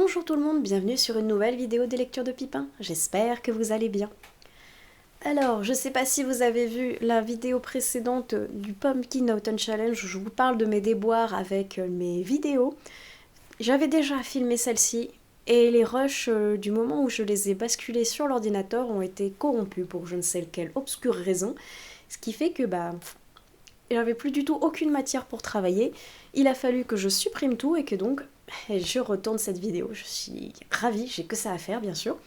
Bonjour tout le monde, bienvenue sur une nouvelle vidéo des lectures de Pipin. J'espère que vous allez bien. Alors, je sais pas si vous avez vu la vidéo précédente du Pumpkin Autumn Challenge où je vous parle de mes déboires avec mes vidéos. J'avais déjà filmé celle-ci et les rushs du moment où je les ai basculés sur l'ordinateur ont été corrompus pour je ne sais quelle obscure raison. Ce qui fait que j'avais plus du tout aucune matière pour travailler. Il a fallu que je supprime tout et que donc je retourne cette vidéo. Je suis ravie, j'ai que ça à faire bien sûr.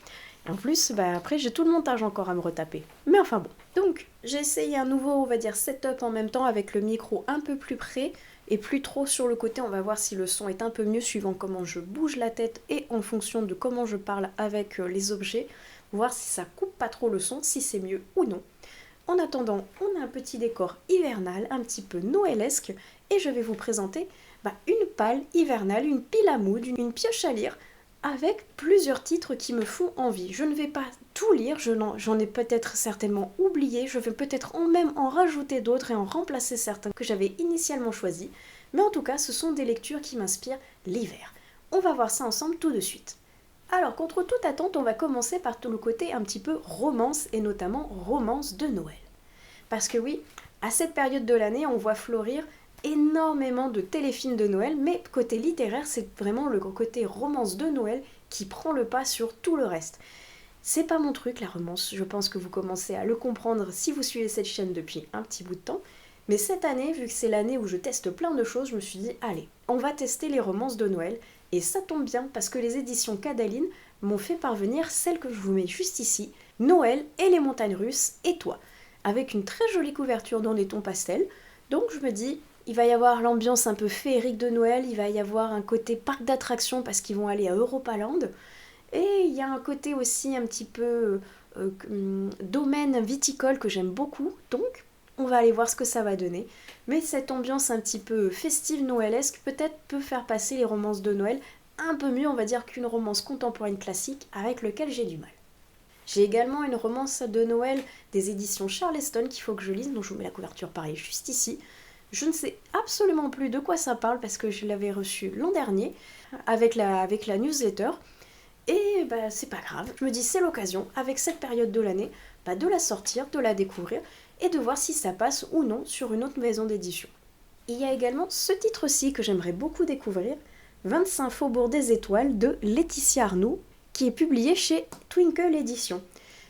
Et en plus, après j'ai tout le montage encore à me retaper. Mais enfin bon. Donc j'ai essayé un nouveau, on va dire, setup en même temps avec le micro un peu plus près et plus trop sur le côté. On va voir si le son est un peu mieux suivant comment je bouge la tête et en fonction de comment je parle avec les objets. Voir si ça coupe pas trop le son, si c'est mieux ou non. En attendant, on a un petit décor hivernal, un petit peu noëlesque, et je vais vous présenter une palle hivernale, une pile à moudre, une pioche à lire, avec plusieurs titres qui me font envie. Je ne vais pas tout lire, j'en ai peut-être certainement oublié, je vais peut-être même en rajouter d'autres et en remplacer certains que j'avais initialement choisis, mais en tout cas, ce sont des lectures qui m'inspirent l'hiver. On va voir ça ensemble tout de suite. Alors, contre toute attente, on va commencer par tout le côté un petit peu romance, et notamment romance de Noël. Parce que oui, à cette période de l'année, on voit fleurir énormément de téléfilms de Noël, mais côté littéraire, c'est vraiment le côté romance de Noël qui prend le pas sur tout le reste. C'est pas mon truc, la romance, je pense que vous commencez à le comprendre si vous suivez cette chaîne depuis un petit bout de temps. Mais cette année, vu que c'est l'année où je teste plein de choses, je me suis dit, allez, on va tester les romances de Noël. Et ça tombe bien parce que les éditions Cadaline m'ont fait parvenir celle que je vous mets juste ici, Noël et les montagnes russes et toi, avec une très jolie couverture dans des tons pastels. Donc je me dis, il va y avoir l'ambiance un peu féerique de Noël, il va y avoir un côté parc d'attractions parce qu'ils vont aller à Europaland, et il y a un côté aussi un petit peu domaine viticole que j'aime beaucoup, donc on va aller voir ce que ça va donner. Mais cette ambiance un petit peu festive noëlesque peut-être peut faire passer les romances de Noël un peu mieux, on va dire, qu'une romance contemporaine classique avec lequel j'ai du mal. J'ai également une romance de Noël des éditions Charleston qu'il faut que je lise, donc je vous mets la couverture pareil juste ici. Je ne sais absolument plus de quoi ça parle parce que je l'avais reçu l'an dernier avec la newsletter. Et c'est pas grave, je me dis c'est l'occasion, avec cette période de l'année, de la sortir, de la découvrir et de voir si ça passe ou non sur une autre maison d'édition. Il y a également ce titre-ci que j'aimerais beaucoup découvrir, 25 Faubourg des Étoiles de Laetitia Arnoux, qui est publié chez Twinkle Éditions.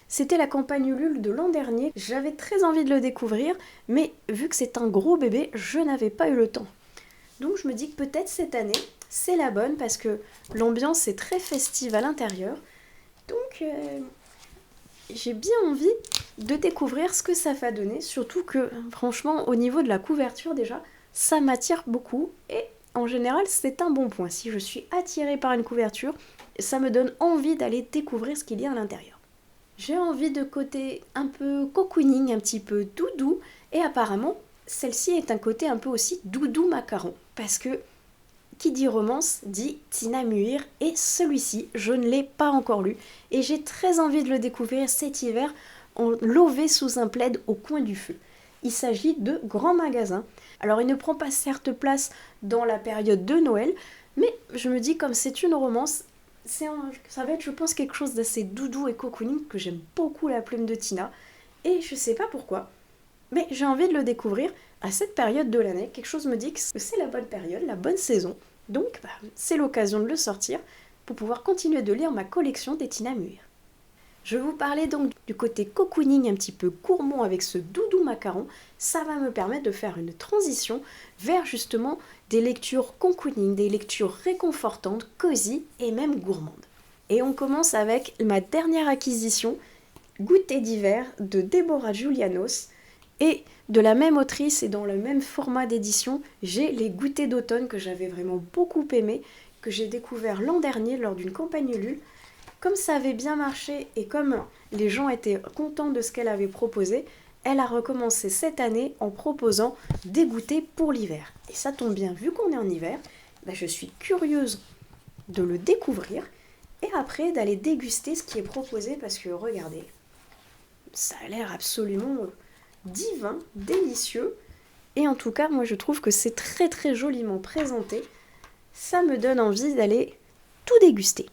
C'était la campagne Ulule de l'an dernier, j'avais très envie de le découvrir, mais vu que c'est un gros bébé, je n'avais pas eu le temps. Donc je me dis que peut-être cette année, c'est la bonne parce que l'ambiance est très festive à l'intérieur. Donc j'ai bien envie de découvrir ce que ça va donner, surtout que franchement au niveau de la couverture déjà, ça m'attire beaucoup et en général c'est un bon point. Si je suis attirée par une couverture, ça me donne envie d'aller découvrir ce qu'il y a à l'intérieur. J'ai envie de côté un peu cocooning, un petit peu doudou, et apparemment celle-ci est un côté un peu aussi doudou macaron, parce que qui dit romance dit Tina Muir, et celui-ci, je ne l'ai pas encore lu, et j'ai très envie de le découvrir cet hiver en lové sous un plaid au coin du feu. Il s'agit de Grand Magasin. Alors il ne prend pas certes place dans la période de Noël, mais je me dis comme c'est une romance, ça va être je pense quelque chose d'assez doudou et cocooning, que j'aime beaucoup la plume de Tina, et je sais pas pourquoi, mais j'ai envie de le découvrir à cette période de l'année. Quelque chose me dit que c'est la bonne période, la bonne saison. Donc c'est l'occasion de le sortir pour pouvoir continuer de lire ma collection des Tina Muir. Je vous parlais donc du côté cocooning un petit peu gourmand avec ce doudou macaron. Ça va me permettre de faire une transition vers justement des lectures cocooning, des lectures réconfortantes, cosy et même gourmandes. Et on commence avec ma dernière acquisition, Goûter d'hiver de Deborah Julianos. Et de la même autrice et dans le même format d'édition, j'ai les goûters d'automne que j'avais vraiment beaucoup aimé, que j'ai découvert l'an dernier lors d'une campagne Ulule. Comme ça avait bien marché et comme les gens étaient contents de ce qu'elle avait proposé, elle a recommencé cette année en proposant des goûters pour l'hiver. Et ça tombe bien, vu qu'on est en hiver, je suis curieuse de le découvrir et après d'aller déguster ce qui est proposé parce que regardez, ça a l'air absolument divin, délicieux, et en tout cas moi je trouve que c'est très très joliment présenté. Ça me donne envie d'aller tout déguster.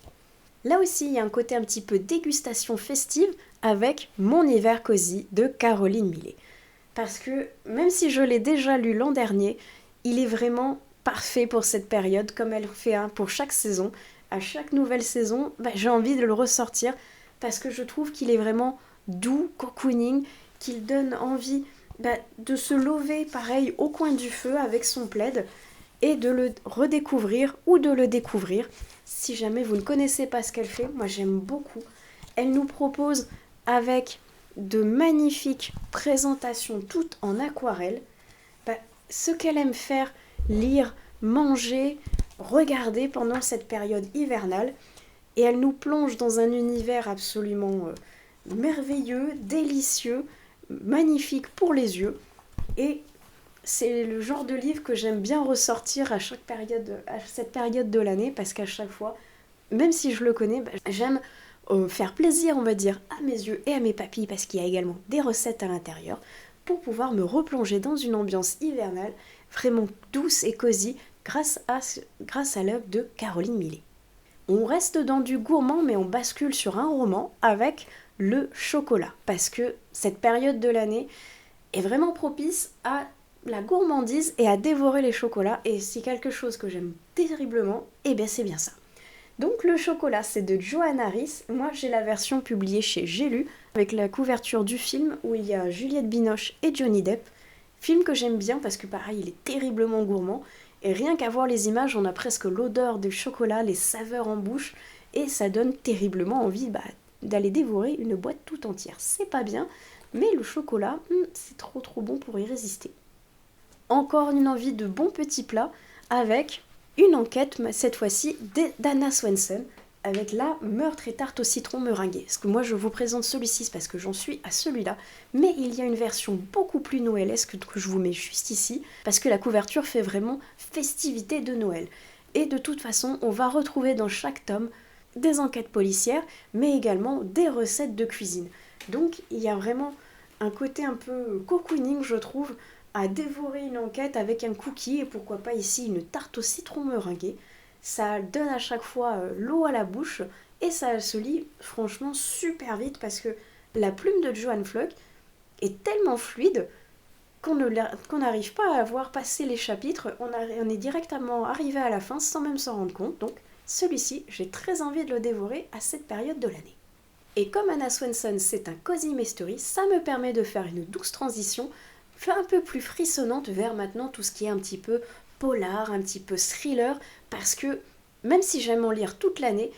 Là aussi, il y a un côté un petit peu dégustation festive avec Mon hiver cosy de Caroline Millet. Parce que même si je l'ai déjà lu l'an dernier, il est vraiment parfait pour cette période, comme elle fait pour chaque saison. À chaque nouvelle saison, j'ai envie de le ressortir parce que je trouve qu'il est vraiment doux, cocooning, qu'il donne envie de se lever pareil au coin du feu avec son plaid et de le redécouvrir ou de le découvrir. Si jamais vous ne connaissez pas ce qu'elle fait, moi j'aime beaucoup. Elle nous propose avec de magnifiques présentations toutes en aquarelle, ce qu'elle aime faire, lire, manger, regarder pendant cette période hivernale. Et elle nous plonge dans un univers absolument merveilleux, délicieux, magnifique pour les yeux. Et c'est le genre de livre que j'aime bien ressortir à cette période de l'année, parce qu'à chaque fois, même si je le connais, j'aime faire plaisir, on va dire, à mes yeux et à mes papilles, parce qu'il y a également des recettes à l'intérieur, pour pouvoir me replonger dans une ambiance hivernale vraiment douce et cosy grâce à l'œuvre de Caroline Millet. On reste dans du gourmand, mais on bascule sur un roman avec le chocolat, parce que cette période de l'année est vraiment propice à la gourmandise et à dévorer les chocolats, et c'est quelque chose que j'aime terriblement, et bien c'est bien ça. Donc le chocolat, c'est de Johanna Rhys. Moi j'ai la version publiée chez J'ai lu, avec la couverture du film où il y a Juliette Binoche et Johnny Depp. Film que j'aime bien parce que pareil, il est terriblement gourmand. Et rien qu'à voir les images, on a presque l'odeur du chocolat, les saveurs en bouche. Et ça donne terriblement envie d'aller dévorer une boîte tout entière. C'est pas bien, mais le chocolat, c'est trop bon pour y résister. Encore une envie de bons petits plats avec une enquête, cette fois-ci, d'Anna Swenson, avec la meurtre et tarte au citron meringuée. Parce que moi, je vous présente celui-ci parce que j'en suis à celui-là, mais il y a une version beaucoup plus noëlesque que je vous mets juste ici, parce que la couverture fait vraiment festivité de Noël. Et de toute façon, on va retrouver dans chaque tome des enquêtes policières, mais également des recettes de cuisine. Donc, il y a vraiment un côté un peu cocooning, je trouve, à dévorer une enquête avec un cookie, et pourquoi pas ici une tarte au citron meringuée. Ça donne à chaque fois l'eau à la bouche, et ça se lit franchement super vite, parce que la plume de Joanne Flock est tellement fluide qu'on n'arrive pas à voir passer les chapitres, on est directement arrivé à la fin sans même s'en rendre compte. Donc celui-ci, j'ai très envie de le dévorer à cette période de l'année. Et comme Anna Swenson, c'est un cozy mystery, ça me permet de faire une douce transition un peu plus frissonnante vers maintenant tout ce qui est un petit peu polar, un petit peu thriller, parce que même si j'aime en lire toute l'année,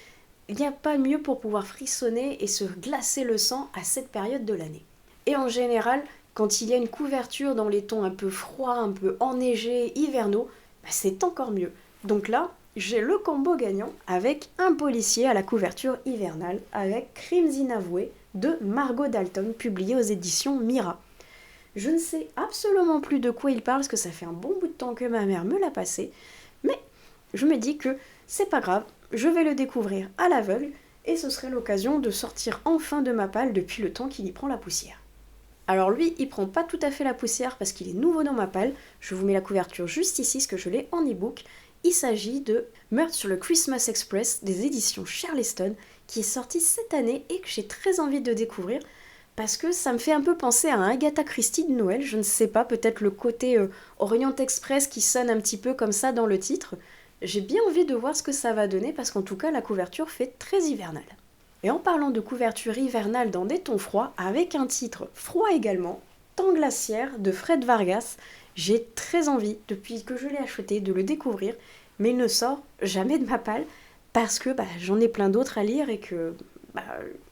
il n'y a pas mieux pour pouvoir frissonner et se glacer le sang à cette période de l'année. Et en général, quand il y a une couverture dans les tons un peu froids, un peu enneigés, hivernaux, c'est encore mieux. Donc là, j'ai le combo gagnant avec un policier à la couverture hivernale, avec Crimes inavoués de Margot Dalton, publié aux éditions Mira. Je ne sais absolument plus de quoi il parle, parce que ça fait un bon bout de temps que ma mère me l'a passé, mais je me dis que c'est pas grave, je vais le découvrir à l'aveugle, et ce serait l'occasion de sortir enfin de ma palle depuis le temps qu'il y prend la poussière. Alors lui, il prend pas tout à fait la poussière parce qu'il est nouveau dans ma palle, je vous mets la couverture juste ici, parce que je l'ai en e-book. Il s'agit de Meurtre sur le Christmas Express des éditions Charleston, qui est sorti cette année et que j'ai très envie de découvrir, parce que ça me fait un peu penser à un Agatha Christie de Noël, je ne sais pas, peut-être le côté Orient Express qui sonne un petit peu comme ça dans le titre. J'ai bien envie de voir ce que ça va donner, parce qu'en tout cas la couverture fait très hivernale. Et en parlant de couverture hivernale dans des tons froids, avec un titre froid également, Temps glaciaire de Fred Vargas, j'ai très envie, depuis que je l'ai acheté, de le découvrir, mais il ne sort jamais de ma palle, parce que j'en ai plein d'autres à lire et que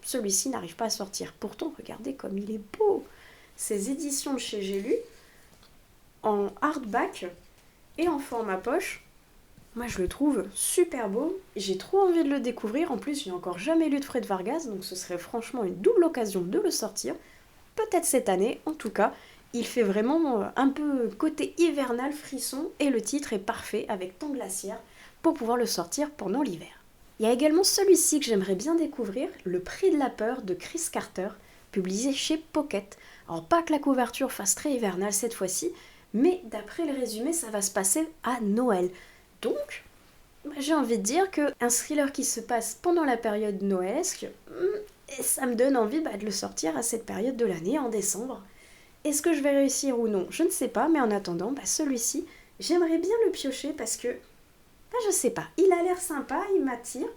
celui-ci n'arrive pas à sortir. Pourtant, regardez comme il est beau. Ces éditions de chez J'ai lu, en hardback et en format poche, moi je le trouve super beau. J'ai trop envie de le découvrir. En plus, j'ai encore jamais lu de Fred Vargas, donc ce serait franchement une double occasion de le sortir. Peut-être cette année, en tout cas. Il fait vraiment un peu côté hivernal, frisson, et le titre est parfait avec Temps glaciaire pour pouvoir le sortir pendant l'hiver. Il y a également celui-ci que j'aimerais bien découvrir, Le Prix de la peur de Chris Carter, publié chez Pocket. Alors pas que la couverture fasse très hivernale cette fois-ci, mais d'après le résumé, ça va se passer à Noël. Donc, J'ai envie de dire qu'un thriller qui se passe pendant la période noëlesque, et ça me donne envie de le sortir à cette période de l'année, en décembre. Est-ce que je vais réussir ou non? Je ne sais pas, mais en attendant, celui-ci, j'aimerais bien le piocher parce que, je sais pas, il a l'air sympa, il m'attire,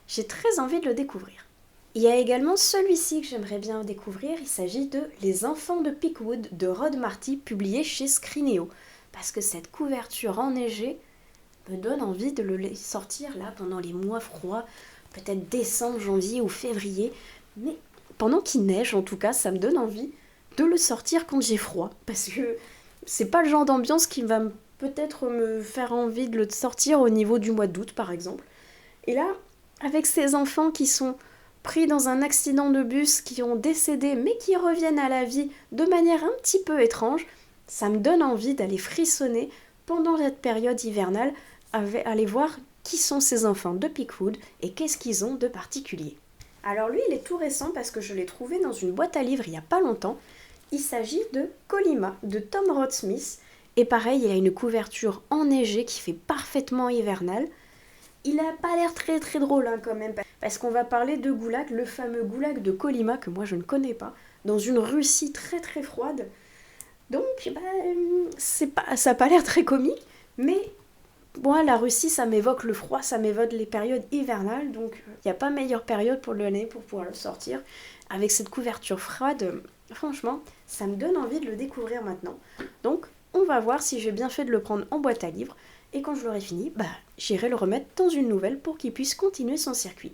j'ai très envie de le découvrir. Il y a également celui-ci que j'aimerais bien découvrir, il s'agit de Les Enfants de Pickwood de Rod Marty, publié chez Scrineo. Parce que cette couverture enneigée me donne envie de le sortir là pendant les mois froids, peut-être décembre, janvier ou février. Mais pendant qu'il neige, en tout cas, ça me donne envie de le sortir quand j'ai froid. Parce que c'est pas le genre d'ambiance qui va peut-être me faire envie de le sortir au niveau du mois d'août, par exemple. Et là, avec ces enfants qui sont pris dans un accident de bus, qui ont décédé, mais qui reviennent à la vie de manière un petit peu étrange, ça me donne envie d'aller frissonner pendant cette période hivernale, aller voir qui sont ces enfants de Pickwood et qu'est-ce qu'ils ont de particulier. Alors lui, il est tout récent parce que je l'ai trouvé dans une boîte à livres il n'y a pas longtemps. Il s'agit de Colima, de Tom Roth-Smith. Et pareil, il a une couverture enneigée qui fait parfaitement hivernale. Il n'a pas l'air très très drôle quand même, parce qu'on va parler de Goulag, le fameux Goulag de Colima, que moi je ne connais pas, dans une Russie très très froide. Donc, ça n'a pas l'air très comique, mais moi, la Russie, ça m'évoque le froid, ça m'évoque les périodes hivernales, donc il n'y a pas meilleure période pour l'année pour pouvoir le sortir. Avec cette couverture froide, franchement, ça me donne envie de le découvrir maintenant. Donc, on va voir si j'ai bien fait de le prendre en boîte à livres, et quand je l'aurai fini, j'irai le remettre dans une nouvelle pour qu'il puisse continuer son circuit.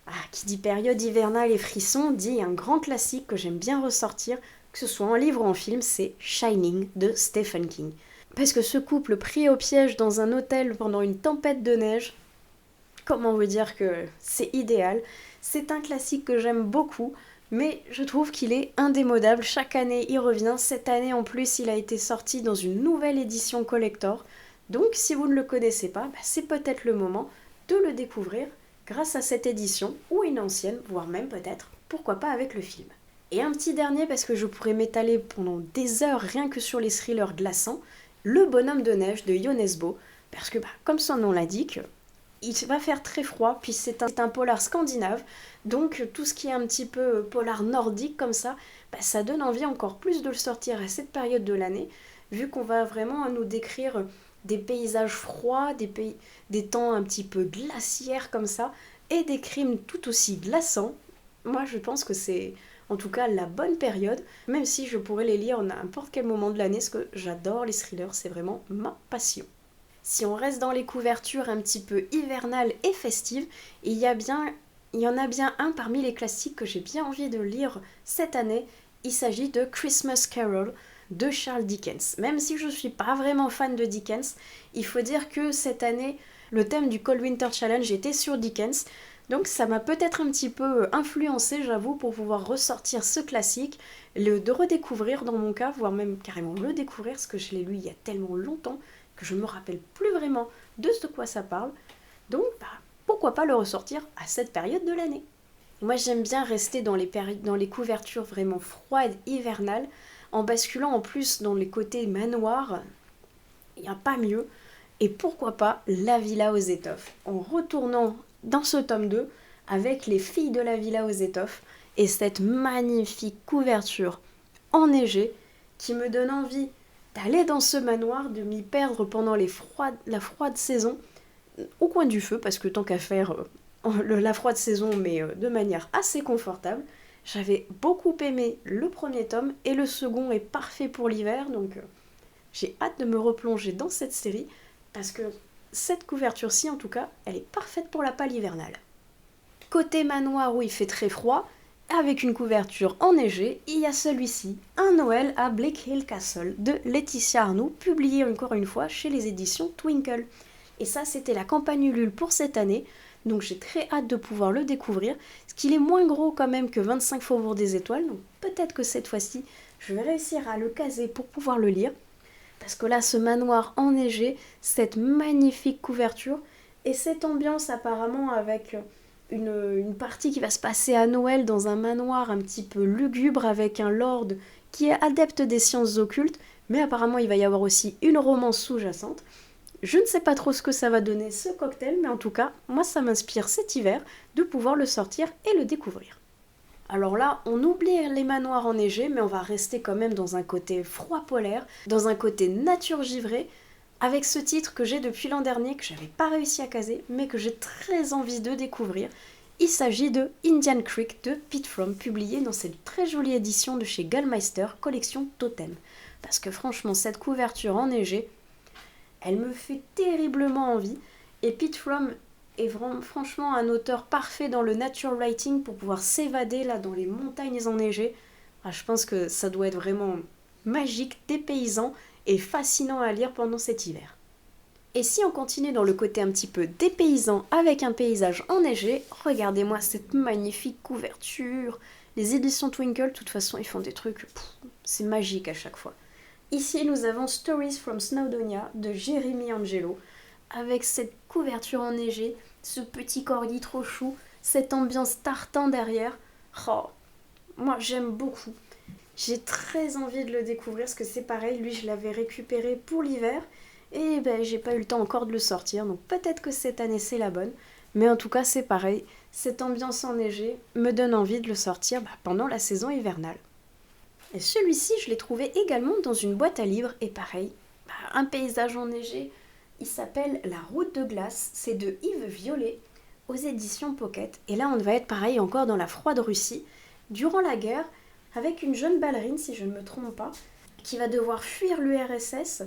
Ah, qui dit période hivernale et frisson, dit un grand classique que j'aime bien ressortir, que ce soit en livre ou en film, c'est Shining de Stephen King. Parce que ce couple pris au piège dans un hôtel pendant une tempête de neige, comment vous dire que c'est idéal. C'est un classique que j'aime beaucoup, mais je trouve qu'il est indémodable. Chaque année, il revient. Cette année, en plus, il a été sorti dans une nouvelle édition collector. Donc, si vous ne le connaissez pas, c'est peut-être le moment de le découvrir grâce à cette édition, ou une ancienne, voire même peut-être, pourquoi pas avec le film. Et un petit dernier, parce que je pourrais m'étaler pendant des heures rien que sur les thrillers glaçants, Le Bonhomme de Neige de Ionesbo, parce que comme son nom l'indique, il va faire très froid, puis c'est un polar scandinave, donc tout ce qui est un petit peu polar nordique comme ça, ça donne envie encore plus de le sortir à cette période de l'année, vu qu'on va vraiment nous décrire des paysages froids, des temps un petit peu glaciaires comme ça, et des crimes tout aussi glaçants. Moi je pense que c'est en tout cas la bonne période, même si je pourrais les lire à n'importe quel moment de l'année, parce que j'adore les thrillers, c'est vraiment ma passion. Si on reste dans les couvertures un petit peu hivernales et festives, il y en a bien un parmi les classiques que j'ai bien envie de lire cette année. Il s'agit de Christmas Carol de Charles Dickens. Même si je ne suis pas vraiment fan de Dickens, il faut dire que cette année, le thème du Cold Winter Challenge était sur Dickens. Donc ça m'a peut-être un petit peu influencé, j'avoue, pour pouvoir ressortir ce classique, de redécouvrir dans mon cas, voire même carrément le découvrir, parce que je l'ai lu il y a tellement longtemps que je me rappelle plus vraiment de ce de quoi ça parle. Donc pourquoi pas le ressortir à cette période de l'année. Moi j'aime bien rester dans les couvertures vraiment froides, hivernales, en basculant en plus dans les côtés manoirs, il n'y a pas mieux. Et pourquoi pas La Villa aux étoffes, en retournant dans ce tome 2 avec les filles de la Villa aux étoffes et cette magnifique couverture enneigée qui me donne envie d'aller dans ce manoir, de m'y perdre pendant la froide saison au coin du feu, parce que tant qu'à faire la froide saison, mais de manière assez confortable. J'avais beaucoup aimé le premier tome et le second est parfait pour l'hiver, donc j'ai hâte de me replonger dans cette série parce que cette couverture-ci, en tout cas, elle est parfaite pour la palle hivernale. Côté manoir où il fait très froid, avec une couverture enneigée, il y a celui-ci, Un Noël à Bleak Hill Castle de Laetitia Arnoux, publié encore une fois chez les éditions Twinkle. Et ça, c'était la campagne Ulule pour cette année, donc j'ai très hâte de pouvoir le découvrir, parce qu'il est moins gros quand même que 25 Faubourg des Étoiles, donc peut-être que cette fois-ci, je vais réussir à le caser pour pouvoir le lire. Parce que là, ce manoir enneigé, cette magnifique couverture, et cette ambiance apparemment avec une partie qui va se passer à Noël dans un manoir un petit peu lugubre avec un lord qui est adepte des sciences occultes, mais apparemment il va y avoir aussi une romance sous-jacente. Je ne sais pas trop ce que ça va donner ce cocktail, mais en tout cas, moi ça m'inspire cet hiver de pouvoir le sortir et le découvrir. Alors là, on oublie les manoirs enneigés, mais on va rester quand même dans un côté froid polaire, dans un côté nature givrée, avec ce titre que j'ai depuis l'an dernier, que j'avais pas réussi à caser, mais que j'ai très envie de découvrir. Il s'agit de Indian Creek de Pete Fromm, publié dans cette très jolie édition de chez Gallmeister, collection Totem. Parce que franchement, cette couverture enneigée, elle me fait terriblement envie. Et Pete Fromm est vraiment, franchement un auteur parfait dans le nature writing pour pouvoir s'évader là dans les montagnes enneigées. Ah, je pense que ça doit être vraiment magique, dépaysant et fascinant à lire pendant cet hiver. Et si on continue dans le côté un petit peu dépaysant avec un paysage enneigé, regardez-moi cette magnifique couverture. Les éditions Twinkle, de toute façon, ils font des trucs, c'est magique à chaque fois. Ici, nous avons Stories from Snowdonia de Jeremy Angelo, avec cette couverture enneigée, ce petit corgi trop chou, cette ambiance tartan derrière. Oh, moi j'aime beaucoup. J'ai très envie de le découvrir parce que c'est pareil, lui je l'avais récupéré pour l'hiver et ben j'ai pas eu le temps encore de le sortir, donc peut-être que cette année c'est la bonne. Mais en tout cas c'est pareil, cette ambiance enneigée me donne envie de le sortir pendant la saison hivernale. Et celui-ci, je l'ai trouvé également dans une boîte à livres, et pareil, un paysage enneigé, il s'appelle La Route de glace, c'est de Yves Violet, aux éditions Pocket. Et là, on va être pareil encore dans la froide Russie, durant la guerre, avec une jeune ballerine, si je ne me trompe pas, qui va devoir fuir l'URSS.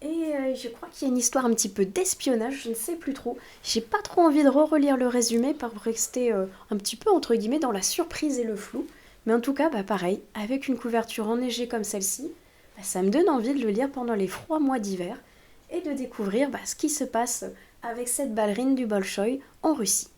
Et je crois qu'il y a une histoire un petit peu d'espionnage, je ne sais plus trop. J'ai pas trop envie de relire le résumé pour rester un petit peu, entre guillemets, dans la surprise et le flou. Mais en tout cas, pareil, avec une couverture enneigée comme celle-ci, ça me donne envie de le lire pendant les froids mois d'hiver et de découvrir ce qui se passe avec cette ballerine du Bolchoï en Russie.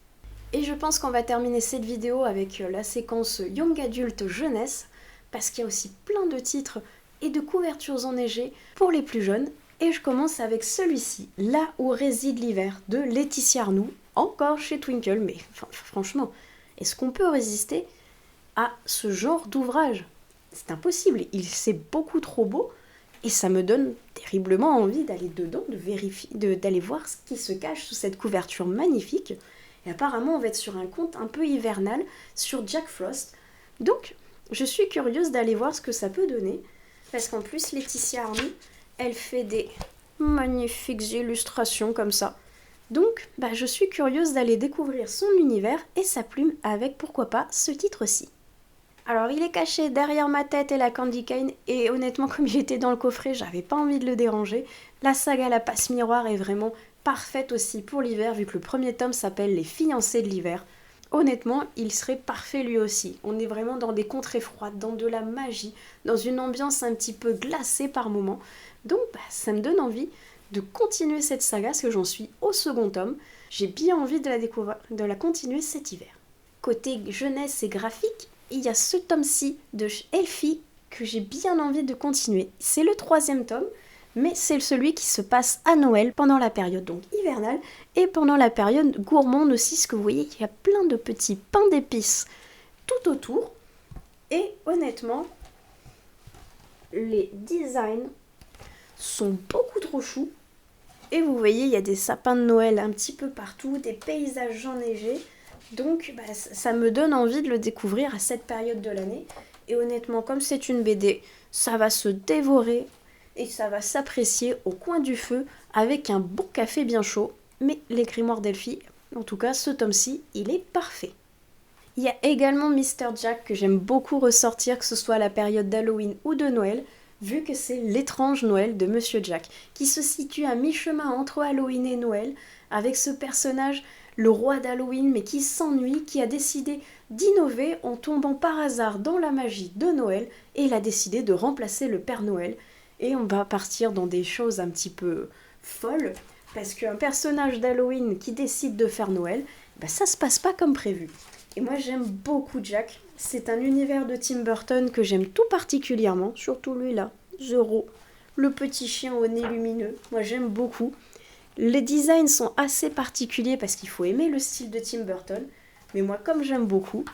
Et je pense qu'on va terminer cette vidéo avec la séquence Young Adult Jeunesse, parce qu'il y a aussi plein de titres et de couvertures enneigées pour les plus jeunes. Et je commence avec celui-ci, Là où réside l'hiver, de Laetitia Arnoux, encore chez Twinkle. Mais franchement, est-ce qu'on peut résister à ce genre d'ouvrage? C'est impossible, c'est beaucoup trop beau et ça me donne terriblement envie d'aller dedans, d'aller voir ce qui se cache sous cette couverture magnifique. Et apparemment, on va être sur un conte un peu hivernal sur Jack Frost. Donc, je suis curieuse d'aller voir ce que ça peut donner. Parce qu'en plus, Laetitia Arnoux, elle fait des magnifiques illustrations comme ça. Donc, je suis curieuse d'aller découvrir son univers et sa plume avec, pourquoi pas, ce titre-ci. Alors, il est caché derrière ma tête et la candy cane, et honnêtement, comme il était dans le coffret, j'avais pas envie de le déranger. La saga La Passe Miroir est vraiment parfaite aussi pour l'hiver, vu que le premier tome s'appelle Les Fiancés de l'hiver. Honnêtement, il serait parfait lui aussi. On est vraiment dans des contrées froides, dans de la magie, dans une ambiance un petit peu glacée par moments. Donc, ça me donne envie de continuer cette saga, parce que j'en suis au second tome. J'ai bien envie de la découvrir, de la continuer cet hiver. Côté jeunesse et graphique, il y a ce tome-ci de Elfie que j'ai bien envie de continuer. C'est le 3e tome, mais c'est celui qui se passe à Noël, pendant la période donc hivernale, et pendant la période gourmande aussi, ce que vous voyez, il y a plein de petits pains d'épices tout autour. Et honnêtement, les designs sont beaucoup trop choux. Et vous voyez, il y a des sapins de Noël un petit peu partout, des paysages enneigés. Donc ça me donne envie de le découvrir à cette période de l'année. Et honnêtement, comme c'est une BD, ça va se dévorer et ça va s'apprécier au coin du feu avec un bon café bien chaud. Mais les grimoires d'Elfie, en tout cas ce tome-ci, il est parfait. Il y a également Mr. Jack que j'aime beaucoup ressortir, que ce soit à la période d'Halloween ou de Noël, vu que c'est l'étrange Noël de Monsieur Jack, qui se situe à mi-chemin entre Halloween et Noël, avec ce personnage, le roi d'Halloween, mais qui s'ennuie, qui a décidé d'innover en tombant par hasard dans la magie de Noël, et il a décidé de remplacer le Père Noël. Et on va partir dans des choses un petit peu folles, parce qu'un personnage d'Halloween qui décide de faire Noël, ça se passe pas comme prévu. Et moi j'aime beaucoup Jack, c'est un univers de Tim Burton que j'aime tout particulièrement, surtout lui là, Zoro, le petit chien au nez lumineux, moi j'aime beaucoup. Les designs sont assez particuliers parce qu'il faut aimer le style de Tim Burton, mais moi comme j'aime beaucoup,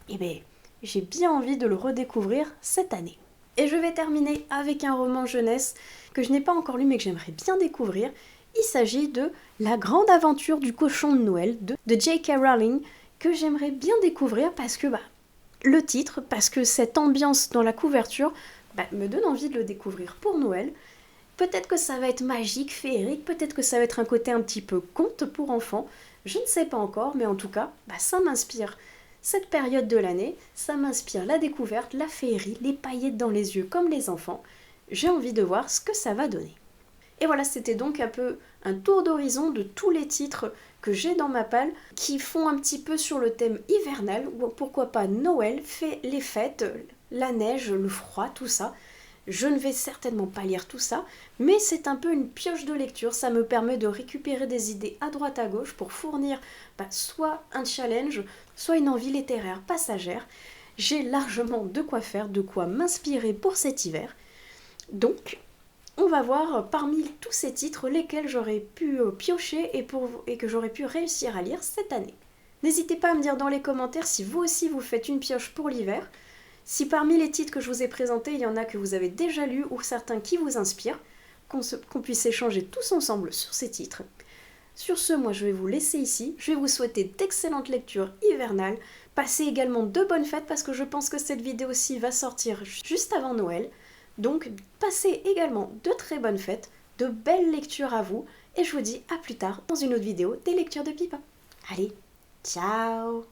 j'ai bien envie de le redécouvrir cette année. Et je vais terminer avec un roman jeunesse que je n'ai pas encore lu mais que j'aimerais bien découvrir. Il s'agit de La grande aventure du cochon de Noël de J.K. Rowling, que j'aimerais bien découvrir parce que le titre, parce que cette ambiance dans la couverture me donne envie de le découvrir pour Noël. Peut-être que ça va être magique, féerique, peut-être que ça va être un côté un petit peu conte pour enfants, je ne sais pas encore, mais en tout cas, ça m'inspire cette période de l'année, ça m'inspire la découverte, la féerie, les paillettes dans les yeux comme les enfants. J'ai envie de voir ce que ça va donner. Et voilà, c'était donc un peu un tour d'horizon de tous les titres que j'ai dans ma palle qui font un petit peu sur le thème hivernal, ou pourquoi pas Noël, fait les fêtes, la neige, le froid, tout ça. Je ne vais certainement pas lire tout ça, mais c'est un peu une pioche de lecture, ça me permet de récupérer des idées à droite à gauche pour fournir soit un challenge, soit une envie littéraire passagère. J'ai largement de quoi faire, de quoi m'inspirer pour cet hiver. Donc, on va voir parmi tous ces titres lesquels j'aurais pu piocher et que j'aurais pu réussir à lire cette année. N'hésitez pas à me dire dans les commentaires si vous aussi vous faites une pioche pour l'hiver, si parmi les titres que je vous ai présentés, il y en a que vous avez déjà lus ou certains qui vous inspirent, qu'on puisse échanger tous ensemble sur ces titres. Sur ce, moi je vais vous laisser ici, je vais vous souhaiter d'excellentes lectures hivernales, passez également de bonnes fêtes parce que je pense que cette vidéo-ci va sortir juste avant Noël. Donc passez également de très bonnes fêtes, de belles lectures à vous, et je vous dis à plus tard dans une autre vidéo des lectures de Pipin. Allez, ciao!